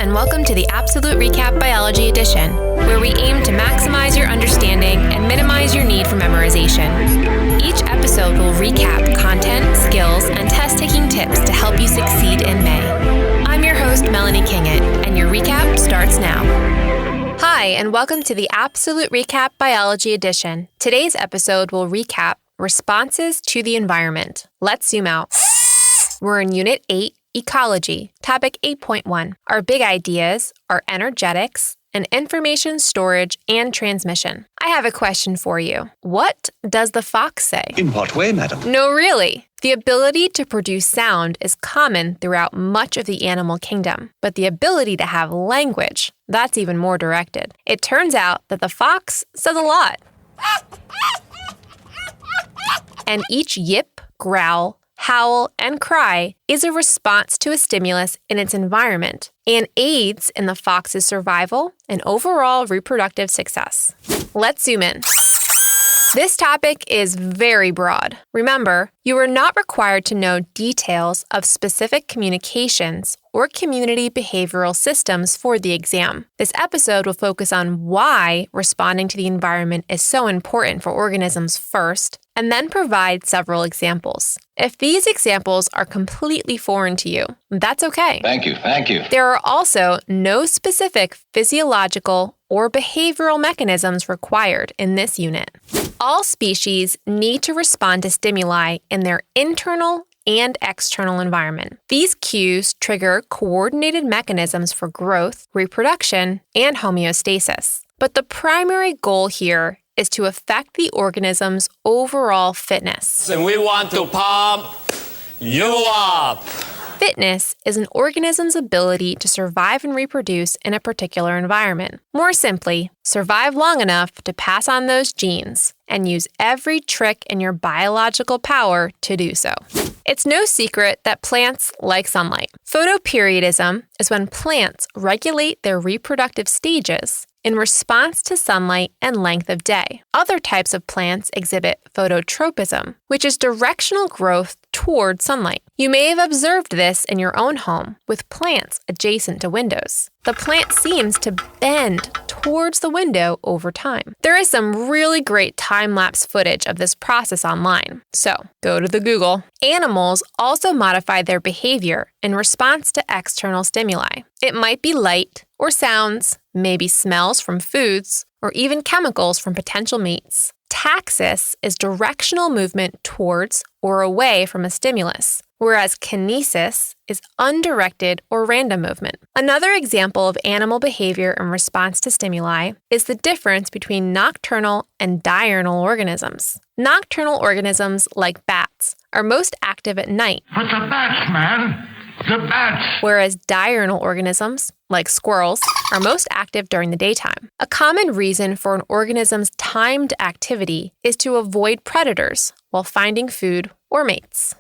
and welcome to the Absolute Recap Biology Edition, where we aim to maximize your understanding and minimize your need for memorization. Each episode will recap content, skills, and test-taking tips to help you succeed in May. I'm your host, Melanie Kingett, and your recap starts now. Hi, and welcome to the Absolute Recap Biology Edition. Today's episode will recap responses to the environment. Let's zoom out. We're in Unit 8, Ecology, Topic 8.1. Our big ideas are energetics and information storage and transmission. I have a question for you. What does the fox say? In what way, madam? No, really. The ability to produce sound is common throughout much of the animal kingdom, but the ability to have language, that's even more directed. It turns out that the fox says a lot. And each yip, growl, howl, and cry is a response to a stimulus in its environment and aids in the fox's survival and overall reproductive success. Let's zoom in. This topic is very broad. Remember, you are not required to know details of specific communications or community behavioral systems for the exam. This episode will focus on why responding to the environment is so important for organisms first, and then provide several examples. If these examples are completely foreign to you, that's okay. Thank you. There are also no specific physiological or behavioral mechanisms required in this unit. All species need to respond to stimuli in their internal and external environment. These cues trigger coordinated mechanisms for growth, reproduction, and homeostasis. But the primary goal here is to affect the organism's overall fitness. And we want to pump you up. Fitness is an organism's ability to survive and reproduce in a particular environment. More simply, survive long enough to pass on those genes and use every trick in your biological power to do so. It's no secret that plants like sunlight. Photoperiodism is when plants regulate their reproductive stages in response to sunlight and length of day. Other types of plants exhibit phototropism, which is directional growth toward sunlight. You may have observed this in your own home with plants adjacent to windows. The plant seems to bend towards the window over time. There is some really great time-lapse footage of this process online, so go to the Google. Animals also modify their behavior in response to external stimuli. It might be light or sounds, maybe smells from foods, or even chemicals from potential mates. Taxis is directional movement towards or away from a stimulus, whereas kinesis is undirected or random movement. Another example of animal behavior in response to stimuli is the difference between nocturnal and diurnal organisms. Nocturnal organisms, like bats, are most active at night. But the bats, man! The bats! Whereas diurnal organisms, like squirrels, are most active during the daytime. A common reason for an organism's timed activity is to avoid predators while finding food or mates.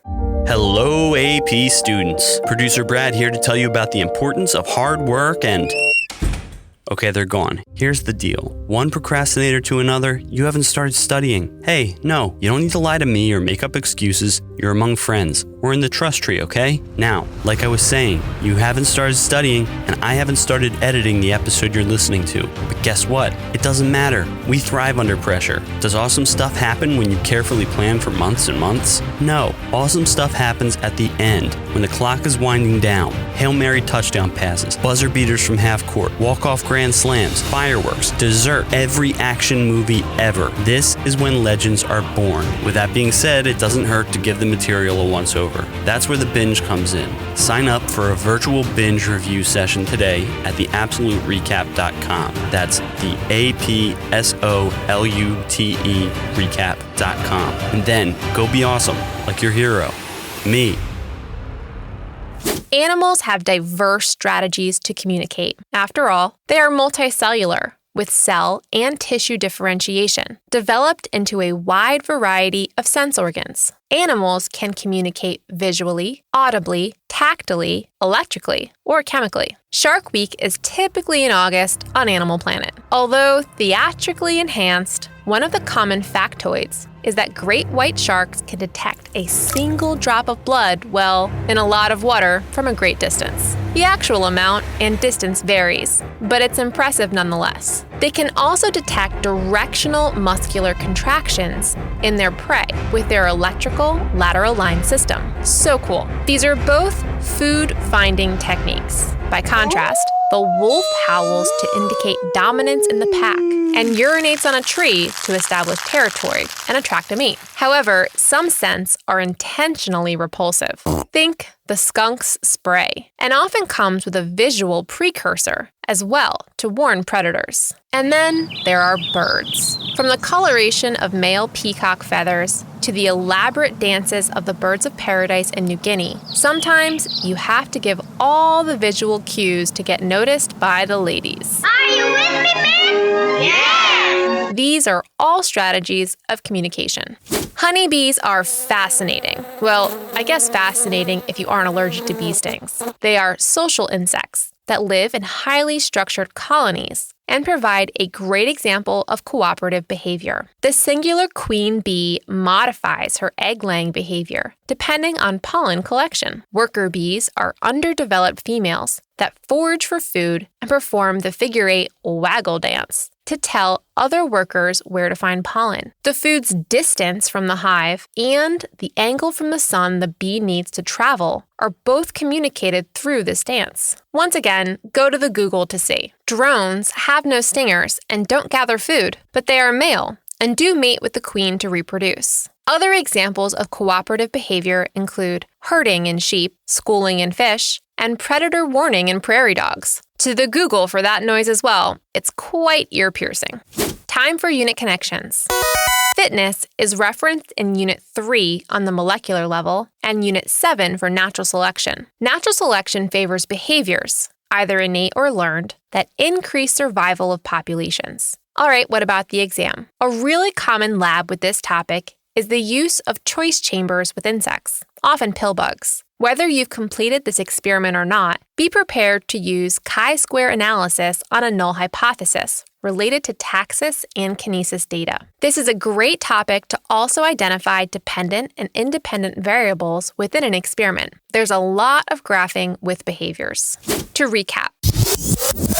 Hello, AP students. Producer Brad here to tell you about the importance of hard work and... Okay, they're gone. Here's the deal. One procrastinator to another, you haven't started studying. Hey, no, you don't need to lie to me or make up excuses. You're among friends. We're in the trust tree, okay? Now, like I was saying, you haven't started studying, and I haven't started editing the episode you're listening to. But guess what? It doesn't matter. We thrive under pressure. Does awesome stuff happen when you carefully plan for months and months? No. Awesome stuff happens at the end, when the clock is winding down. Hail Mary touchdown passes, buzzer beaters from half court, walk-off grand slams, fireworks, dessert, every action movie ever. This is when legends are born. With that being said, it doesn't hurt to give the material a once-over. That's where the binge comes in. Sign up for a virtual binge review session today at TheApsoluteRecap.com. That's the APsolute recap.com. And then go be awesome, like your hero, me. Animals have diverse strategies to communicate. After all, they are multicellular, with cell and tissue differentiation, developed into a wide variety of sense organs. Animals can communicate visually, audibly, tactily, electrically, or chemically. Shark Week is typically in August on Animal Planet. Although theatrically enhanced, one of the common factoids is that great white sharks can detect a single drop of blood, well, in a lot of water from a great distance. The actual amount and distance varies, but it's impressive nonetheless. They can also detect directional muscular contractions in their prey with their electrical lateral line system. So cool. These are both food-finding techniques. By contrast, the wolf howls to indicate dominance in the pack and urinates on a tree to establish territory and attract a mate. However, some scents are intentionally repulsive. Think the skunk's spray, and often comes with a visual precursor as well to warn predators. And then there are birds. From the coloration of male peacock feathers to the elaborate dances of the birds of paradise in New Guinea, sometimes you have to give all the visual cues to get noticed by the ladies. Are you with me, man? Yeah! These are all strategies of communication. Honeybees are fascinating. Well, I guess fascinating if you aren't allergic to bee stings. They are social insects that live in highly structured colonies and provide a great example of cooperative behavior. The singular queen bee modifies her egg-laying behavior depending on pollen collection. Worker bees are underdeveloped females that forage for food and perform the figure-8 waggle dance to tell other workers where to find pollen. The food's distance from the hive and the angle from the sun the bee needs to travel are both communicated through this dance. Once again, go to the Google to see. Drones have no stingers and don't gather food, but they are male and do mate with the queen to reproduce. Other examples of cooperative behavior include herding in sheep, schooling in fish, and predator warning in prairie dogs. To the Google for that noise as well. It's quite ear-piercing. Time for unit connections. Fitness is referenced in Unit 3 on the molecular level and Unit 7 for natural selection. Natural selection favors behaviors, either innate or learned, that increase survival of populations. All right, what about the exam? A really common lab with this topic is the use of choice chambers with insects, often pill bugs. Whether you've completed this experiment or not, be prepared to use chi-square analysis on a null hypothesis related to taxis and kinesis data. This is a great topic to also identify dependent and independent variables within an experiment. There's a lot of graphing with behaviors. To recap,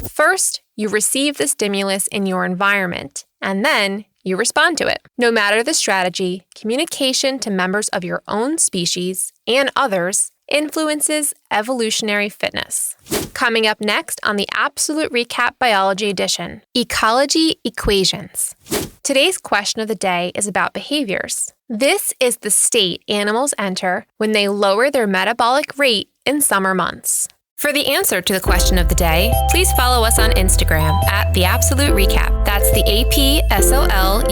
first, you receive the stimulus in your environment, and then you respond to it. No matter the strategy, communication to members of your own species and others influences evolutionary fitness. Coming up next on the Absolute Recap Biology Edition, Ecology Equations. Today's question of the day is about behaviors. This is the state animals enter when they lower their metabolic rate in summer months. For the answer to the question of the day, please follow us on Instagram at TheApsoluteRecap. That's the APsolute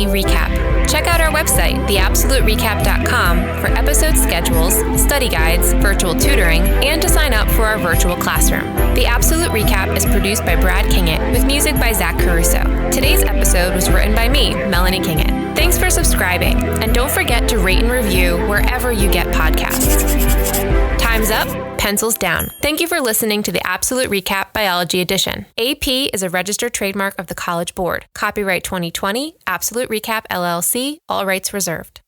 recap. Check out our website, TheApsoluteRecap.com, for episode schedules, study guides, virtual tutoring, and to sign up for our virtual classroom. The Absolute Recap is produced by Brad Kingett with music by Zach Caruso. Today's episode was written by me, Melanie Kingett. Thanks for subscribing, and don't forget to rate and review wherever you get podcasts. Time's up. Pencils down. Thank you for listening to the Absolute Recap Biology Edition. AP is a registered trademark of the College Board. Copyright 2020, Absolute Recap LLC, all rights reserved.